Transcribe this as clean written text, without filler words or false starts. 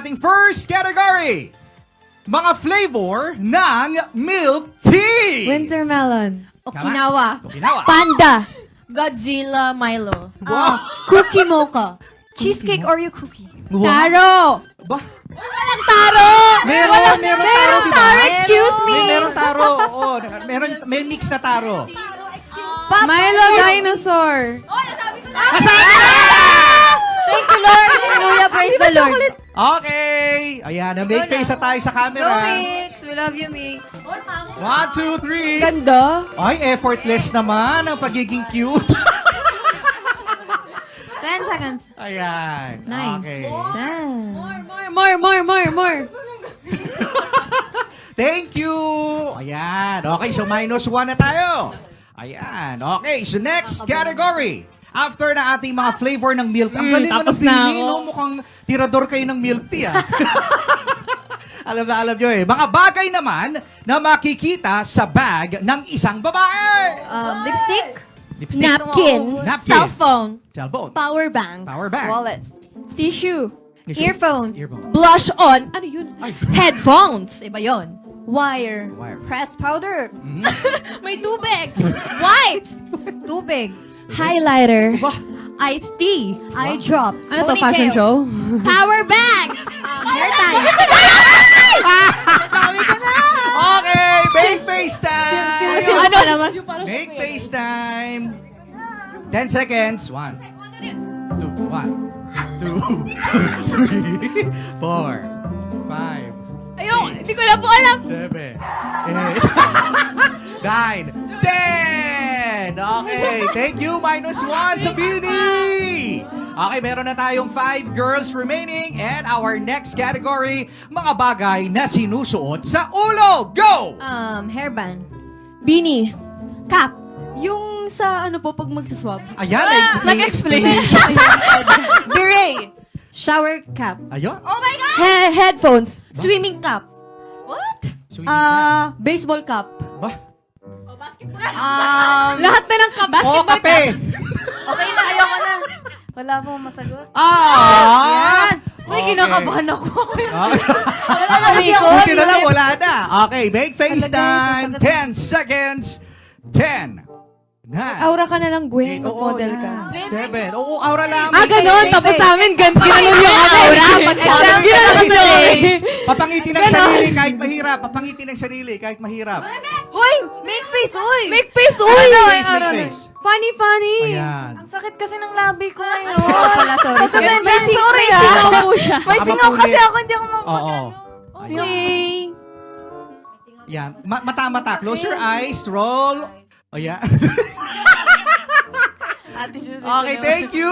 ating first category. Mga flavor ng milk tea. Wintermelon. Okinawa. Okinawa. Panda. Godzilla Milo. Wow. Cookie mocha. Cheesecake Oreo cookie. Wow. Taro. Ba? Walang taro. Meron taro, di ba? Taro, excuse me. Meron taro. Oo, may mix na taro. Milo dinosaur. Kasama na! Thank you, Lord. Hallelujah. Praise the Lord. Okay. Ayan, make face na tayo sa Go, camera. Mix. We love you, Mix. 1, 2, 3. Ganda. Ay, effortless naman ang pagiging cute. 10 seconds. Ayan. 9. Okay. 10. More. Thank you. Ayan. Okay, so -1 na tayo. Ayan. Okay, so next category. After na ating mga flavor ng milk. Ang galing mo tapos ng na pili, ako. no? Mukhang tirador kayo ng milk tea, ah. alam nyo eh. Mga bagay naman na makikita sa bag ng isang babae. Lipstick. Lipstick. Napkin. Napkin. Cell phone. Cellphone. Power bank. Power bank. Wallet. Tissue. Tissue. Earphones. Earphone. Blush on. Ano yun? Ay. Headphones. Iba yun. Wire. Wire. Pressed powder. Mhm. May tubig. Wipes. Tubig. Highlighter. Ba? Iced tea. Eye drops. Ano to, fashion show? Power bank. Hair tie. Okay, make face time. Ano naman? Make face time. 10 seconds. 1, 2, 1, 2, 3, 4, 5, Ayun, hindi ko na po alam. 7, 8, 9, 10. Okay, thank you. -1 sa Bini. Okay, meron na tayong 5 girls remaining. And our next category, mga bagay na sinusuot sa ulo. Go! Hairband. Beanie. Cap. Yung sa ano po pag magsaswab. Ayan, may Nag-explain. Beret. Shower cap. Ayun. Oh my God! Headphones. Swimming cap. What? Swimming cap. Baseball cap. Ba? Lahat na ng kap. Oh, kape. Okay na, ayoko na. Wala pong masagot. Ah! Yes! Uy, kinakabahan ako. Okay. Wala na kasi ako. Buti na lang, wala na. Okay, make face Talaga, time. 10 seconds. 10. 9. Aura ka na lang, Gwen. Model ka. 7. Oo, aura lang. Ganon. Tapos sa amin, ginanon yung aura. Pag sabi, Ginanon yung aura. Papangiti ng sarili kahit mahirap. Papangiti ng sarili kahit mahirap. Uy! Make face, uy! Make face, uy! Make face, make face. Funny. Ayan. Ang sakit kasi ng labi ko ngayon. Oo pala, sorry. May singaw po siya. May singaw kasi ako, hindi ako Oo. Okay. Yan. Mata-mata. Close your eyes. Roll. Ayan. Attitude. Okay, thank you.